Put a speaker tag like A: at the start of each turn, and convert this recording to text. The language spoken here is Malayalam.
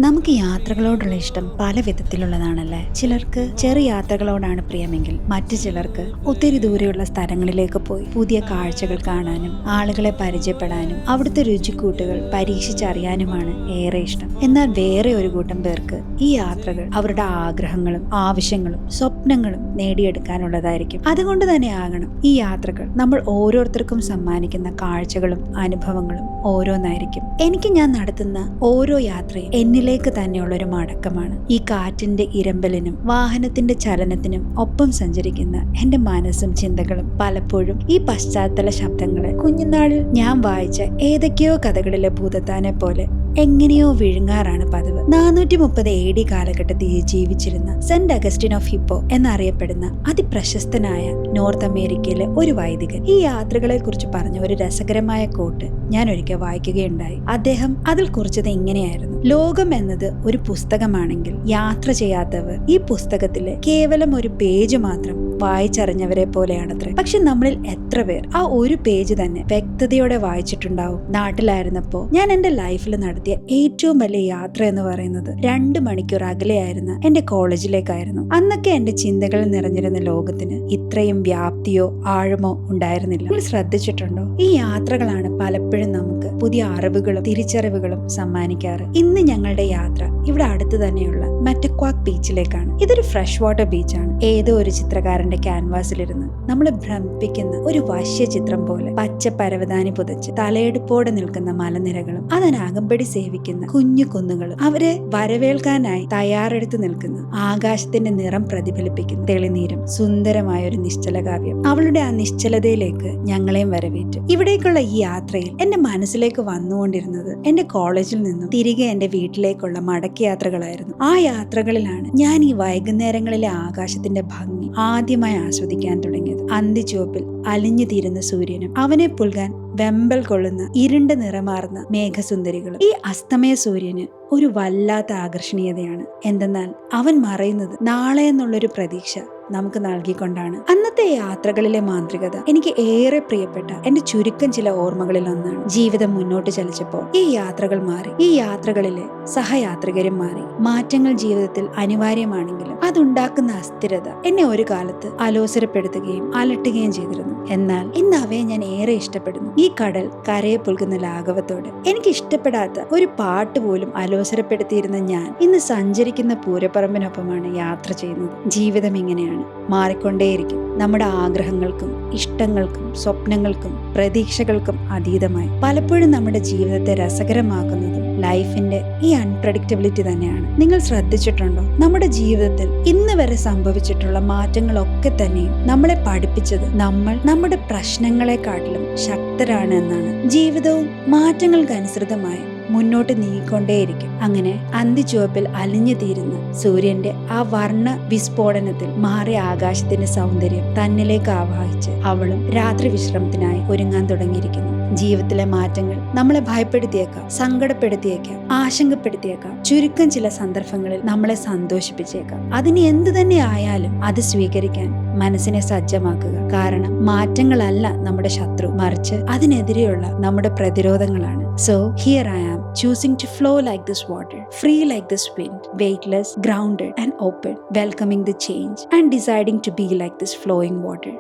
A: നമുക്ക് യാത്രകളോടുള്ള ഇഷ്ടം പല വിധത്തിലുള്ളതാണല്ലേ. ചിലർക്ക് ചെറിയ യാത്രകളോടാണ് പ്രിയമെങ്കിൽ മറ്റു ചിലർക്ക് ഒത്തിരി ദൂരെയുള്ള സ്ഥലങ്ങളിലേക്ക് പോയി പുതിയ കാഴ്ചകൾ കാണാനും ആളുകളെ പരിചയപ്പെടാനും അവിടുത്തെ രുചിക്കൂട്ടുകൾ പരീക്ഷിച്ചറിയാനുമാണ് ഏറെ ഇഷ്ടം. എന്നാൽ വേറെ ഒരു കൂട്ടം പേർക്ക് ഈ യാത്രകൾ അവരുടെ ആഗ്രഹങ്ങളും ആവശ്യങ്ങളും സ്വപ്നങ്ങളും നേടിയെടുക്കാനുള്ളതായിരിക്കും. അതുകൊണ്ട് തന്നെ ആകണം ഈ യാത്രകൾ നമ്മൾ ഓരോരുത്തർക്കും സമ്മാനിക്കുന്ന കാഴ്ചകളും അനുഭവങ്ങളും ഓരോന്നായിരിക്കും. എനിക്ക് ഞാൻ നടത്തുന്ന ഓരോ യാത്രയും എന്നിലേക്ക് തന്നെയുള്ളൊരു മടക്കമാണ്. ഈ കാറ്റിന്റെ ഇരമ്പലിനും വാഹനത്തിന്റെ ചലനത്തിനും ഒപ്പം സഞ്ചരിക്കുന്ന എന്റെ മനസ്സും ചിന്തകളും പലപ്പോഴും ഈ പശ്ചാത്തല ശബ്ദങ്ങളെ കുഞ്ഞുനാളിൽ ഞാൻ വായിച്ച ഏതൊക്കെയോ കഥകളിലെ ഭൂതത്താനെ പോലെ എങ്ങനെയോ വിഴുങ്ങാറാണ് പതിവ്. 430 AD കാലഘട്ടത്തിൽ ജീവിച്ചിരുന്ന സെന്റ് അഗസ്റ്റിൻ ഓഫ് ഹിപ്പോ എന്നറിയപ്പെടുന്ന അതിപ്രശസ്തനായ നോർത്ത് അമേരിക്കയിലെ ഒരു വൈദികൻ ഈ യാത്രകളെ കുറിച്ച് പറഞ്ഞ ഒരു രസകരമായ കോട്ട് ഞാൻ ഒരിക്കൽ വായിക്കുകയുണ്ടായി. അദ്ദേഹം അതിൽ കുറിച്ചത് ഇങ്ങനെയായിരുന്നു: ലോകം എന്നത് ഒരു പുസ്തകമാണെങ്കിൽ യാത്ര ചെയ്യാത്തവർ ഈ പുസ്തകത്തിലെ കേവലം ഒരു പേജ് മാത്രം വായിച്ചറിഞ്ഞവരെ പോലെയാണത്രേ. പക്ഷെ നമ്മളിൽ എത്ര പേർ ആ ഒരു പേജ് തന്നെ വ്യക്തതയോടെ വായിച്ചിട്ടുണ്ടാവും? നാട്ടിലായിരുന്നപ്പോ ഞാൻ എന്റെ ലൈഫിൽ നടത്തിയ ഏറ്റവും വലിയ യാത്ര എന്ന് പറയുന്നത് 2 മണിക്കൂർ അകലെയായിരുന്ന എന്റെ കോളേജിലേക്കായിരുന്നു. അന്നൊക്കെ എന്റെ ചിന്തകളിൽ നിറഞ്ഞിരുന്ന ലോകത്തിന് ഇത്രയും വ്യാപ്തിയോ ആഴമോ ഉണ്ടായിരുന്നില്ല. നിങ്ങൾ ശ്രദ്ധിച്ചിട്ടുണ്ടോ? ഈ യാത്രകളാണ് പലപ്പോഴും നമുക്ക് പുതിയ അറിവുകളും തിരിച്ചറിവുകളും സമ്മാനിക്കാറ്. ഇന്ന് ഞങ്ങളുടെ യാത്ര ഇവിടെ അടുത്ത് തന്നെയുള്ള മെറ്റക്വാക് ബീച്ചിലേക്കാണ്. ഇതൊരു ഫ്രഷ് വാട്ടർ ബീച്ചാണ്. ഏതോ ഒരു ചിത്രകാരന്റെ ക്യാൻവാസിലിരുന്ന് നമ്മളെ ഭ്രമിപ്പിക്കുന്ന ഒരു വശ്യ ചിത്രം പോലെ പച്ച പരവതാനി പുതച്ച് തലയെടുപ്പോടെ നിൽക്കുന്ന മലനിരകളും അതിനകമ്പടി സേവിക്കുന്ന കുഞ്ഞു കുന്നുകളും അവരെ വരവേൽക്കാനായി തയ്യാറെടുത്ത് നിൽക്കുന്ന ആകാശത്തിന്റെ നിറം പ്രതിഫലിപ്പിക്കുന്ന തെളിനീരും സുന്ദരമായ ഒരു നിശ്ചല കാവ്യം. അവളുടെ ആ നിശ്ചലതയിലേക്ക് ഞങ്ങളെയും വരവേറ്റു. ഇവിടേക്കുള്ള ഈ യാത്രയിൽ എന്റെ മനസ്സിലേക്ക് വന്നുകൊണ്ടിരുന്നത് എന്റെ കോളേജിൽ നിന്നും തിരികെ എന്റെ വീട്ടിലേക്കുള്ള മടക്കി യാത്രകളായിരുന്നു. ആ യാത്രകളിലാണ് ഞാൻ ഈ വൈകുന്നേരങ്ങളിലെ ആകാശത്തിന്റെ ഭംഗി ആദ്യമായി ആസ്വദിക്കാൻ തുടങ്ങിയത്. അന്തിച്ചുവപ്പിൽ അലിഞ്ഞു തീരുന്ന സൂര്യനും അവനെ പുൽകാൻ വെമ്പൽ കൊള്ളുന്ന ഇരുണ്ട നിറമാർന്ന മേഘസുന്ദരികളും. ഈ അസ്തമയ സൂര്യന് ഒരു വല്ലാത്ത ആകർഷണീയതയാണ്. എന്തെന്നാൽ അവൻ മറയുന്നത് നാളെ എന്നുള്ളൊരു പ്രതീക്ഷ നമുക്ക് നൽകിക്കൊണ്ടാണ്. അന്നത്തെ യാത്രകളിലെ മാന്ത്രികത എനിക്ക് ഏറെ പ്രിയപ്പെട്ട എന്റെ ചുരുക്കം ചില ഓർമ്മകളിൽ ഒന്നാണ്. ജീവിതം മുന്നോട്ട് ചലിച്ചപ്പോൾ ഈ യാത്രകൾ മാറി. ഈ യാത്രകളിലെ സഹയാത്രികരും മാറി. മാറ്റങ്ങൾ ജീവിതത്തിൽ അനിവാര്യമാണെങ്കിലും അതുണ്ടാക്കുന്ന അസ്ഥിരത എന്നെ ഒരു കാലത്ത് അലോസരപ്പെടുത്തുകയും അലട്ടുകയും ചെയ്തിരുന്നു. എന്നാൽ ഇന്ന് അവയെ ഞാൻ ഏറെ ഇഷ്ടപ്പെടുന്നു. ഈ കടൽ കരയെ പുൽകുന്ന ലാഘവത്തോടെ എനിക്ക് ഇഷ്ടപ്പെടാത്ത ഒരു പാട്ട് പോലും അലോസരപ്പെടുത്തിയിരുന്ന ഞാൻ ഇന്ന് സഞ്ചരിക്കുന്ന പൂരപ്പറമ്പിനൊപ്പമാണ് യാത്ര ചെയ്യുന്നത്. ജീവിതം ഇങ്ങനെയാണ്, മാറിക്കൊണ്ടേയിരിക്കും. നമ്മുടെ ആഗ്രഹങ്ങൾക്കും ഇഷ്ടങ്ങൾക്കും സ്വപ്നങ്ങൾക്കും പ്രതീക്ഷകൾക്കും അതീതമായി പലപ്പോഴും നമ്മുടെ ജീവിതത്തെ രസകരമാക്കുന്നതും ലൈഫിന്റെ ഈ അൺപ്രഡിക്റ്റബിലിറ്റി തന്നെയാണ്. നിങ്ങൾ ശ്രദ്ധിച്ചിട്ടുണ്ടോ? നമ്മുടെ ജീവിതത്തിൽ ഇന്ന് വരെ സംഭവിച്ചിട്ടുള്ള മാറ്റങ്ങളൊക്കെ തന്നെയും നമ്മളെ പഠിപ്പിച്ചത് നമ്മൾ നമ്മുടെ പ്രശ്നങ്ങളെക്കാട്ടിലും ശക്തരാണ് എന്നാണ്. ജീവിതവും മാറ്റങ്ങൾക്കനുസൃതമായി മുന്നോട്ട് നീങ്ങിക്കൊണ്ടേയിരിക്കും. അങ്ങനെ അന്തിച്ചുവപ്പിൽ അലിഞ്ഞു തീരുന്ന സൂര്യന്റെ ആ വർണ്ണ വിസ്ഫോടനത്തിൽ മാറിയ ആകാശത്തിന്റെ സൗന്ദര്യം തന്നിലേക്ക് ആവാഹിച്ച് അവളും രാത്രി വിശ്രമത്തിനായി ഒരുങ്ങാൻ തുടങ്ങിയിരിക്കുന്നു. ജീവിതത്തിലെ മാറ്റങ്ങൾ നമ്മളെ ഭയപ്പെടുത്തിയേക്കാം, സങ്കടപ്പെടുത്തിയേക്കാം, ആശങ്കപ്പെടുത്തിയേക്കാം. ചുരുക്കം ചില സന്ദർഭങ്ങളിൽ നമ്മളെ സന്തോഷിപ്പിച്ചേക്കാം. അതിന് എന്തു തന്നെ ആയാലും അത് സ്വീകരിക്കാൻ മനസ്സിനെ സജ്ജമാക്കുക. കാരണം മാറ്റങ്ങളല്ല നമ്മുടെ ശത്രു, മറിച്ച് അതിനെതിരെയുള്ള നമ്മുടെ പ്രതിരോധങ്ങളാണ്. So here I am, choosing to flow like this water, free like this wind, weightless, grounded and open, welcoming the change and deciding to be like this flowing water.